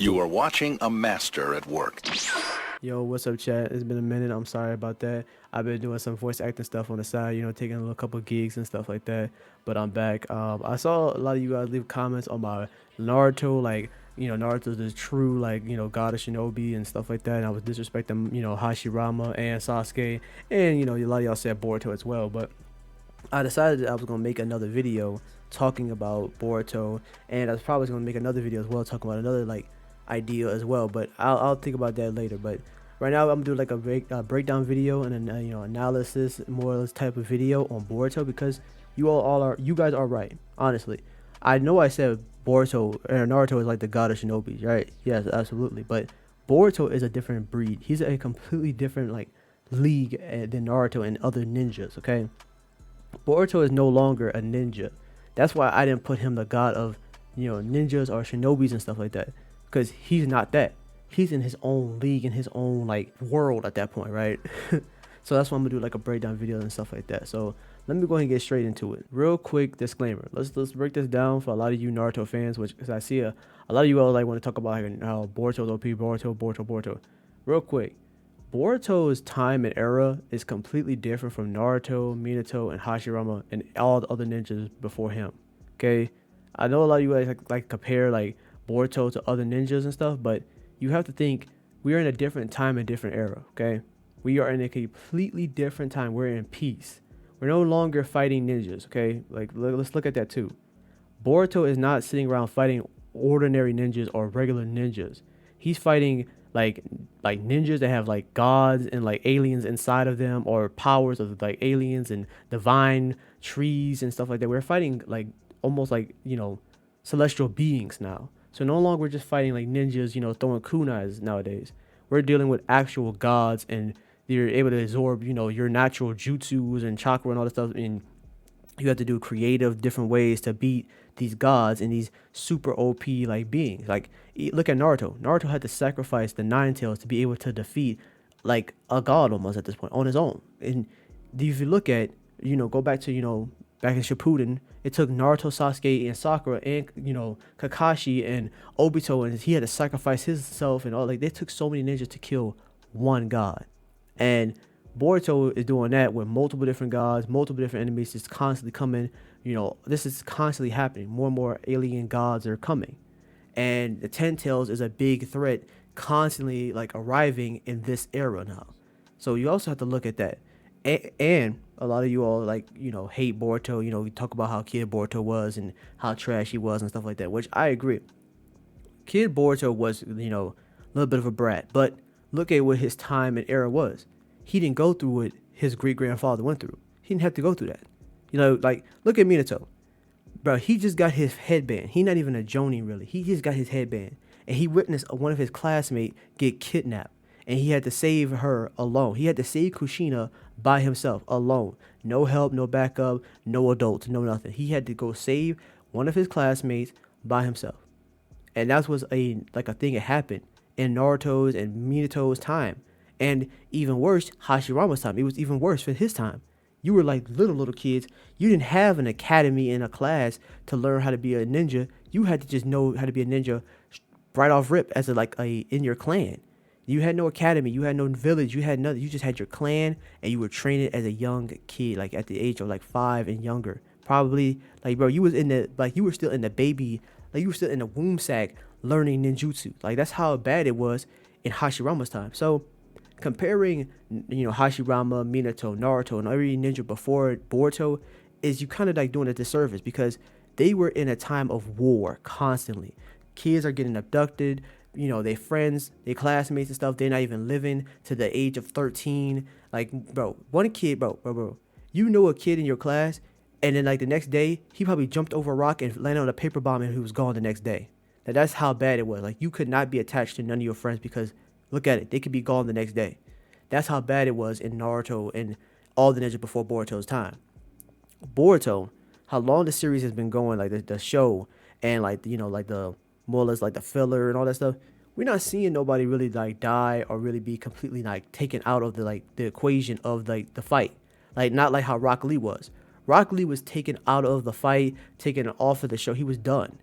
You are watching a master at work. Yo, what's up, chat? It's been a minute. I'm sorry about that. I've been doing some voice acting stuff on the side, taking a little couple gigs and stuff like that. But I'm back. I saw a lot of you guys leave comments on my Naruto, like, Naruto's the true, like, god of Shinobi and stuff like that. And I was disrespecting, Hashirama and Sasuke. And, a lot of y'all said Boruto as well. But I decided that I was going to make another video talking about Boruto. And I was probably going to make another video as well talking about another, like, idea as well, but I'll think about that later. But right now I'm doing like a breakdown video and then analysis, more or less type of video on Boruto, because you guys are right. Honestly, I know I said Boruto or Naruto is like the god of Shinobi, right? Yes, absolutely. But Boruto is a different breed. He's a completely different like league than Naruto and other ninjas. Okay, Boruto is no longer a ninja. That's why I didn't put him the god of ninjas or shinobis and stuff like that, because he's not that. He's in his own league, in his own like world at that point, right? So that's why I'm gonna do like a breakdown video and stuff like that. So let me go ahead and get straight into it. Real quick disclaimer. Let's break this down for a lot of you Naruto fans, which cause I see a lot of you all like want to talk about like, how Boruto's OP, Boruto. Real quick, Boruto's time and era is completely different from Naruto, Minato, and Hashirama and all the other ninjas before him. Okay, I know a lot of you guys like compare like Boruto to other ninjas and stuff, but you have to think we are in a different time and different era. Okay, we are in a completely different time. We're in peace. We're no longer fighting ninjas. Okay, like let's look at that too. Boruto is not sitting around fighting ordinary ninjas or regular ninjas. He's fighting like ninjas that have like gods and like aliens inside of them, or powers of like aliens and divine trees and stuff like that. We're fighting like almost like celestial beings now. So no longer we're just fighting like ninjas, throwing kunais nowadays. We're dealing with actual gods, and they're able to absorb, your natural jutsus and chakra and all that stuff. And you have to do creative different ways to beat these gods and these super OP like beings. Like look at Naruto. Naruto had to sacrifice the Nine Tails to be able to defeat like a god almost at this point on his own. And if you look at, go back to, back in Shippuden, it took Naruto, Sasuke, and Sakura, and Kakashi and Obito, and he had to sacrifice himself and all. Like they took so many ninjas to kill one god, and Boruto is doing that with multiple different gods, multiple different enemies just constantly coming. This is constantly happening. More and more alien gods are coming, and the Ten Tails is a big threat, constantly like arriving in this era now. So you also have to look at that. And a lot of you all like hate Boruto. We talk about how Kid Boruto was and how trash he was and stuff like that, which I agree. Kid Boruto was a little bit of a brat, but look at what his time and era was. He didn't go through what his great grandfather went through. He didn't have to go through that. Like look at Minato, bro. He just got his headband. He not even a Jonin really. He just got his headband, and he witnessed one of his classmates get kidnapped, and he had to save her alone. He had to save Kushina by himself, alone. No help, no backup, no adults, no nothing. He had to go save one of his classmates by himself. And that was a thing that happened in Naruto's and Minato's time. And even worse, Hashirama's time. It was even worse for his time. You were like little kids. You didn't have an academy in a class to learn how to be a ninja. You had to just know how to be a ninja right off rip as in your clan. You had no academy, you had no village, you had nothing. You just had your clan, and you were training as a young kid, like at the age of like 5 and younger. Probably like, bro, you were still in the baby, like you were still in the womb sack learning ninjutsu. Like that's how bad it was in Hashirama's time. So comparing, Hashirama, Minato, Naruto, and every ninja before Boruto is you kind of like doing a disservice, because they were in a time of war constantly. Kids are getting abducted. Their friends, their classmates and stuff, they're not even living to the age of 13. Like, bro, one kid, bro, a kid in your class, and then like the next day, he probably jumped over a rock and landed on a paper bomb, and he was gone the next day. Now that's how bad it was. Like you could not be attached to none of your friends, because look at it, they could be gone the next day. That's how bad it was in Naruto and all the ninjas before Boruto's time. Boruto, how long the series has been going, like the show, and like like the more or less like the filler and all that stuff, we're not seeing nobody really like die or really be completely like taken out of the equation of like the fight. Like not like how Rock Lee was. Rock Lee was taken out of the fight, taken off of the show. He was done.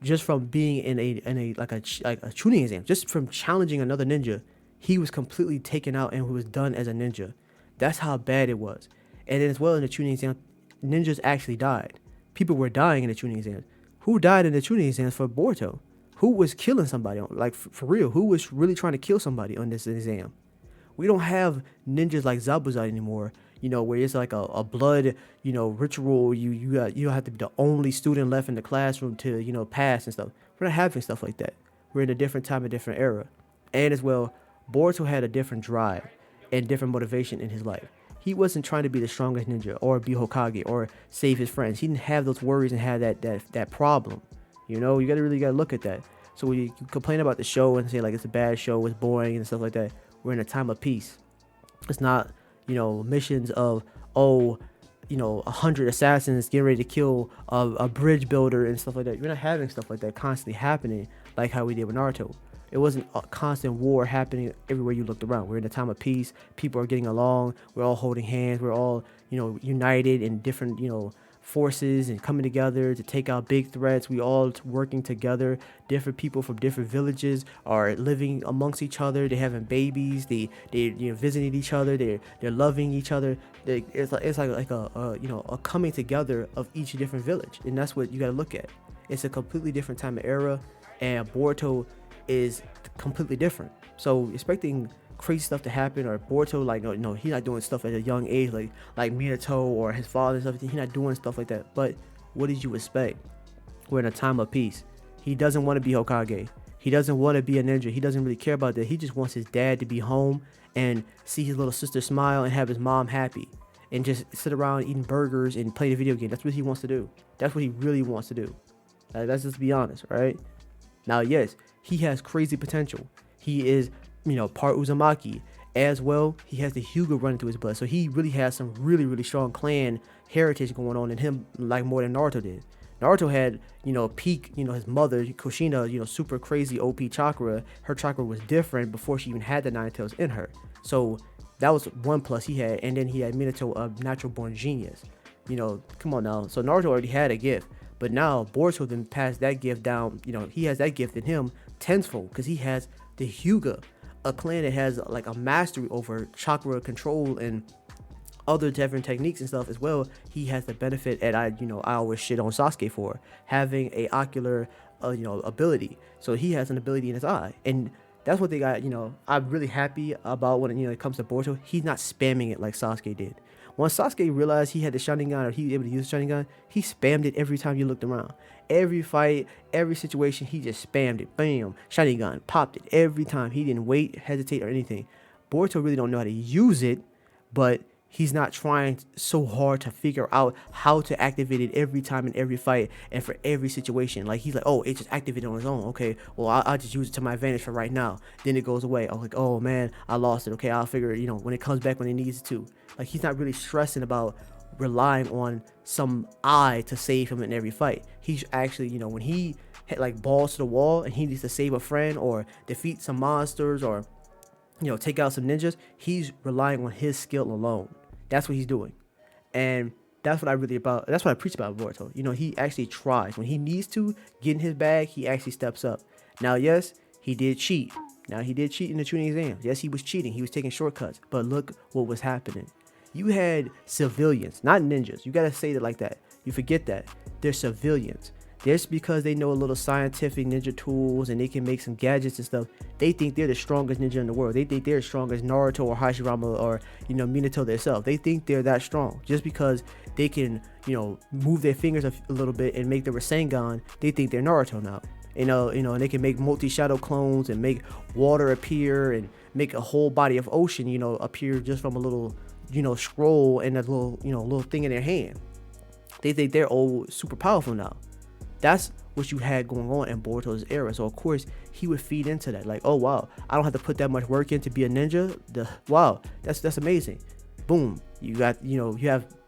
just from being in a like a tuning exam, just from challenging another ninja, he was completely taken out and was done as a ninja. That's how bad it was. And then as well in the tuning exam, ninjas actually died. People were dying in the tuning exams. Who died in the tuning exams for Boruto? Who was killing somebody? Like for real, who was really trying to kill somebody on this exam? We don't have ninjas like Zabuza anymore, where it's like a blood, ritual. You don't have to be the only student left in the classroom to, pass and stuff. We're not having stuff like that. We're in a different time, a different era. And as well, Boruto had a different drive and different motivation in his life. He wasn't trying to be the strongest ninja or be Hokage or save his friends. He didn't have those worries and have that problem. You gotta look at that. So when you complain about the show and say like it's a bad show, it's boring and stuff like that, we're in a time of peace. It's not, missions of 100 assassins getting ready to kill a bridge builder and stuff like that. You're not having stuff like that constantly happening like how we did with Naruto. It wasn't a constant war happening everywhere you looked around. We're in a time of peace. People are getting along. We're all holding hands. We're all, united in different, forces and coming together to take out big threats. We all working together. Different people from different villages are living amongst each other. They're having babies. They visiting each other. They're loving each other. It's like a coming together of each different village, and that's what you got to look at. It's a completely different time of era, and Boruto is completely different. So expecting crazy stuff to happen, or Boruto, like, no, he's not doing stuff at a young age like Minato or his father and stuff. He's not doing stuff like that. But what did you expect? We're in a time of peace. He doesn't want to be Hokage. He doesn't want to be a ninja. He doesn't really care about that. He just wants his dad to be home and see his little sister smile and have his mom happy and just sit around eating burgers and play the video game. That's what he wants to do. That's what he really wants to do. Let's just be honest, right? Now, yes, he has crazy potential. He is, part Uzumaki. As well, he has the Hyuga running through his blood. So he really has some really, really strong clan heritage going on in him, like more than Naruto did. Naruto had, peak, his mother, Kushina, super crazy OP chakra. Her chakra was different before she even had the Nine Tails in her. So that was one plus he had. And then he had Minato, a natural born genius. Come on now. So Naruto already had a gift. But now Boruto then passed that gift down. He has that gift in him tenfold because he has the Hyuga, a clan that has like a mastery over chakra control and other different techniques and stuff as well. He has the benefit, and I always shit on Sasuke for having a ocular, ability. So he has an ability in his eye, and that's what they got. I'm really happy about when it comes to Boruto. He's not spamming it like Sasuke did. Once Sasuke realized he had the Sharingan, or he was able to use the Sharingan, he spammed it every time you looked around. Every fight, every situation, he just spammed it. Bam, Sharingan, popped it every time. He didn't wait, hesitate, or anything. Boruto really don't know how to use it, but he's not trying so hard to figure out how to activate it every time in every fight and for every situation. Like, he's like, oh, it just activated on its own. Okay, well, I'll just use it to my advantage for right now. Then it goes away. I'm like, oh, man, I lost it. Okay, I'll figure it, when it comes back when it needs to. Like, he's not really stressing about relying on some eye to save him in every fight. He's actually, when he hit like balls to the wall and he needs to save a friend or defeat some monsters or, take out some ninjas, he's relying on his skill alone. That's what he's doing. And that's what I preach about Boruto. He actually tries. When he needs to get in his bag, he actually steps up. Now, yes, he did cheat. He did cheat in the tuning exams. Yes, he was cheating. He was taking shortcuts. But look what was happening. You had civilians, not ninjas. You got to say it like that. You forget that. They're civilians. Just because they know a little scientific ninja tools and they can make some gadgets and stuff, they think they're the strongest ninja in the world. They think they're as strong as Naruto or Hashirama or, Minato themselves. They think they're that strong. Just because they can, move their fingers a little bit and make the Rasengan, they think they're Naruto now. And they can make multi-shadow clones and make water appear and make a whole body of ocean, appear just from a little, scroll and a little thing in their hand. They think they're all super powerful now. That's what you had going on in Boruto's era. So of course he would feed into that. Like, oh wow, I don't have to put that much work in to be a ninja. Wow, that's amazing. Boom, you got you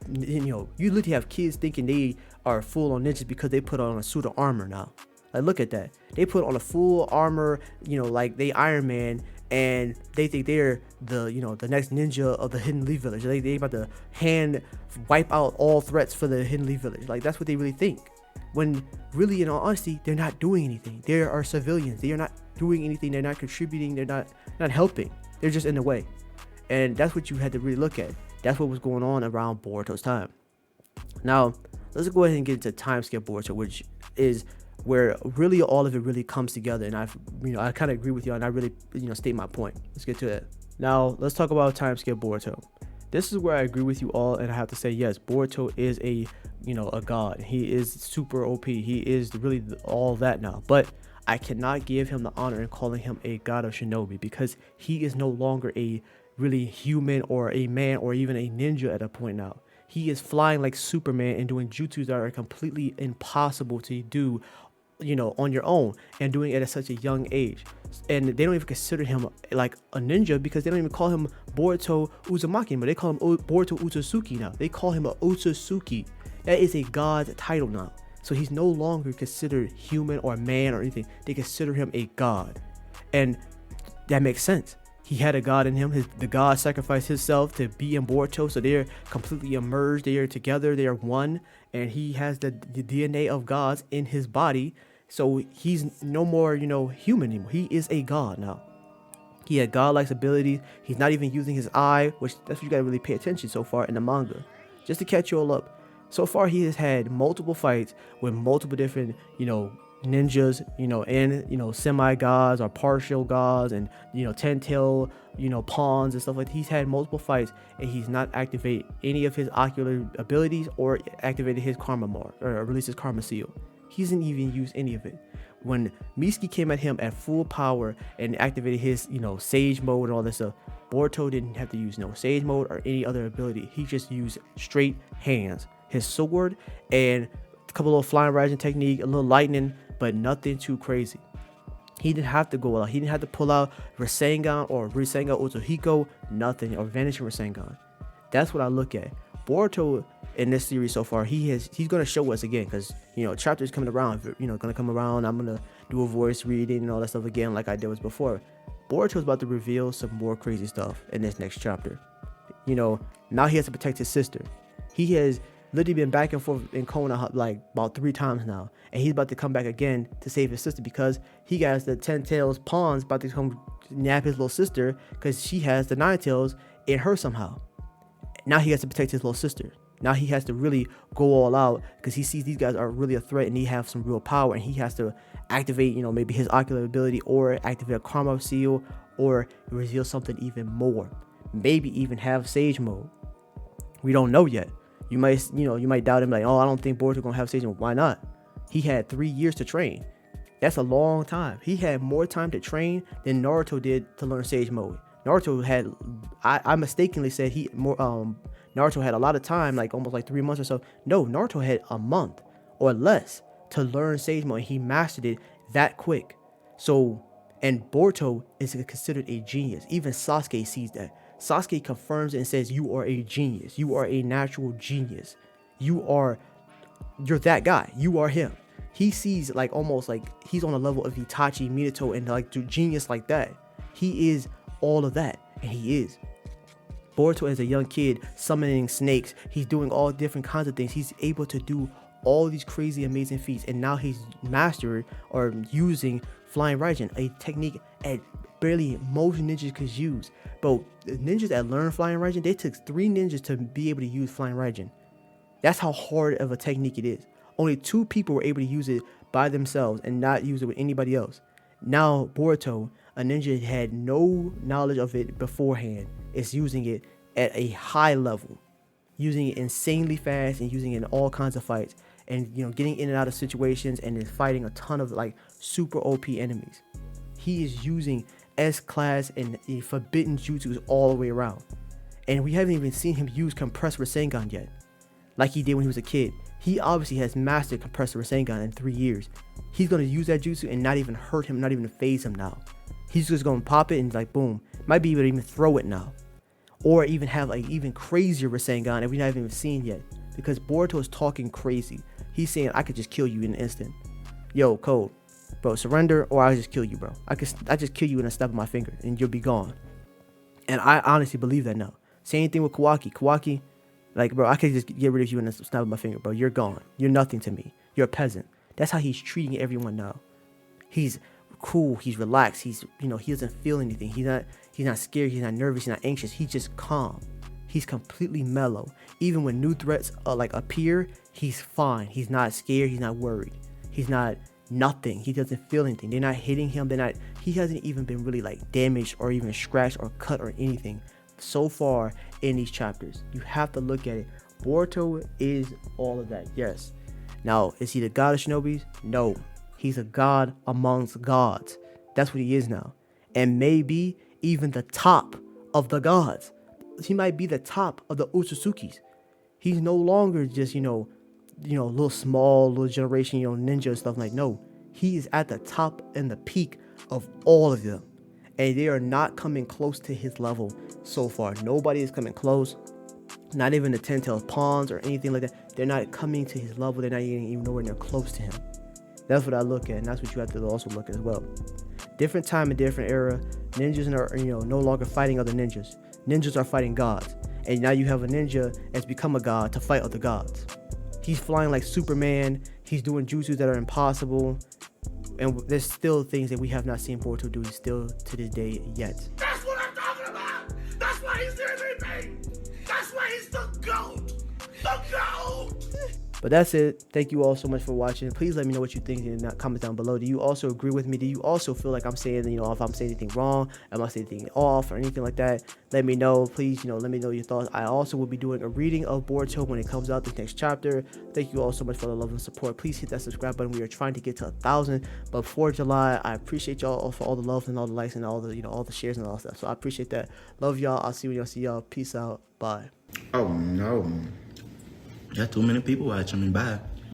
literally have kids thinking they are full on ninjas because they put on a suit of armor now. Like, look at that. They put on a full armor, like they Iron Man, and they think they're the next ninja of the Hidden Leaf Village. They about to wipe out all threats for the Hidden Leaf Village. Like, that's what they really think. when really, in all honesty, they're not doing anything. They are civilians. They are not doing anything. They're not contributing. They're not helping. They're just in the way. And that's what you had to really look at. That's what was going on around Boruto's time. Now, let's go ahead and get into time skip Boruto, which is where really all of it really comes together. And I kind of agree with you, and I really, state my point. Let's get to that. Now, let's talk about time skip Boruto. This is where I agree with you all, and I have to say, yes, Boruto is a god. He is super OP. He is really all that now. But I cannot give him the honor in calling him a god of Shinobi, because he is no longer a really human or a man or even a ninja at a point now. He is flying like Superman and doing jutsus that are completely impossible to do, on your own, and doing it at such a young age. And they don't even consider him like a ninja, because they don't even call him Boruto Uzumaki, but they call him Boruto Otsutsuki now. They call him a Otsutsuki. That is a god title now. So he's no longer considered human or man or anything. They consider him a god. And that makes sense. He had a god in him. The god sacrificed himself to be in Boruto, so they're completely emerged. They are together. They are one, and he has the DNA of gods in his body. So he's no more, human anymore. He is a god now. He had godlike abilities. He's not even using his eye, which that's what you gotta really pay attention so far in the manga. Just to catch you all up, so far he has had multiple fights with multiple different, ninjas, and semi-gods or partial gods, and 10-tail, pawns and stuff like that. He's had multiple fights, and he's not activated any of his ocular abilities or activated his karma mark or released his karma seal. He hasn't even used any of it. When Mitsuki came at him at full power and activated his, sage mode and all this stuff, Boruto didn't have to use no sage mode or any other ability. He just used straight hands, his sword, and a couple of flying rising technique, a little lightning, but nothing too crazy. He didn't have to go out. He didn't have to pull out Rasengan or Rasengan Otohiko, nothing, or Vanishing Rasengan. That's what I look at. Boruto in this series so far, he's gonna show us again, because chapters coming around, gonna come around. I'm gonna do a voice reading and all that stuff again, like I did was before. Boruto's about to reveal some more crazy stuff in this next chapter. Now he has to protect his sister. He has literally been back and forth in Kona like about 3 times now, and he's about to come back again to save his sister, because he has the 10 tails pawns about to come nab his little sister, because she has the 9 tails in her somehow. Now he has to protect his little sister. Now he has to really go all out, because he sees these guys are really a threat and he have some real power, and he has to activate, maybe his ocular ability, or activate a karma seal, or reveal something even more. Maybe even have sage mode. We don't know yet. You might doubt him, like, oh, I don't think Boruto gonna have sage mode. Why not? He had 3 years to train. That's a long time. He had more time to train than Naruto did to learn sage mode. Naruto had, I mistakenly said Naruto had a lot of time, like almost like 3 months or so. No, Naruto had a month or less to learn sage mode, and he mastered it that quick. So, and Boruto is considered a genius. Even Sasuke sees that. Sasuke confirms it and says, you are a genius. You are a natural genius. You're that guy. You are him. He sees like almost like he's on a level of Itachi, Minato, and like genius like that. He is all of that, and he is. Boruto as a young kid summoning snakes, he's doing all different kinds of things. He's able to do all these crazy amazing feats, and now he's mastered or using Flying Raijin, a technique at barely most ninjas could use. But the ninjas that learned Flying Raijin, they took 3 ninjas to be able to use Flying Raijin. That's how hard of a technique it is. Only 2 people were able to use it by themselves and not use it with anybody else. Now Boruto, a ninja, had no knowledge of it beforehand, is using it at a high level, using it insanely fast and using it in all kinds of fights, and getting in and out of situations, and is fighting a ton of like super OP enemies. He is using S-class and forbidden jutsus all the way around, and we haven't even seen him use compressed Rasengan yet, like he did when he was a kid. He obviously has mastered compressed Rasengan in 3 years. He's gonna use that jutsu and not even hurt him, not even phase him now. He's just gonna pop it and like boom, might be able to even throw it now, or even have like even crazier Rasengan that we haven't even seen yet, because Boruto is talking crazy. He's saying, I could just kill you in an instant. Yo, Code, bro, surrender or I'll just kill you, bro. I just kill you in a snap of my finger and you'll be gone. And I honestly believe that now. Same thing with Kawaki. Kawaki, like, bro, I could just get rid of you in a snap of my finger, bro. You're gone. You're nothing to me. You're a peasant. That's how he's treating everyone now. He's cool. He's relaxed. He's, you know, he doesn't feel anything. He's not scared. He's not nervous. He's not anxious. He's just calm. He's completely mellow. Even when new threats like appear, he's fine. He's not scared. He's not worried. He's not nothing. He doesn't feel anything. They're not hitting him. He hasn't even been really like damaged or even scratched or cut or anything so far in these chapters. You have to look at it. Boruto is all of that. Yes. Now, is he the god of shinobis? No. He's a god amongst gods. That's what he is now. And maybe even the top of the gods. He might be the top of the Otsutsukis. He's no longer just, little small, little generation, ninja and stuff. Like, no. He is at the top and the peak of all of them. And they are not coming close to his level so far. Nobody is coming close. Not even the 10-tailed pawns or anything like that. They're not coming to his level. They're not even nowhere near close to him. That's what I look at, and that's what you have to also look at as well. Different time and different era. Ninjas are, no longer fighting other ninjas. Ninjas are fighting gods. And now you have a ninja that's become a god to fight other gods. He's flying like Superman. He's doing jutsus that are impossible. And there's still things that we have not seen Boruto do still to this day yet. That's what I'm talking about! That's why he's everything! That's why he's the GOAT! The GOAT! But that's it. Thank you all so much for watching. Please let me know what you think in the comments down below. Do you also agree with me? Do you also feel like I'm saying, if I'm saying anything wrong, am I saying anything off or anything like that? Let me know. Please, let me know your thoughts. I also will be doing a reading of Boruto when it comes out this next chapter. Thank you all so much for the love and support. Please hit that subscribe button. We are trying to get to 1,000 before July. I appreciate y'all for all the love and all the likes and all the, all the shares and all that stuff. So I appreciate that. Love y'all. I'll see you when y'all see y'all. Peace out. Bye. Oh no. There's too many people watching me. Bye.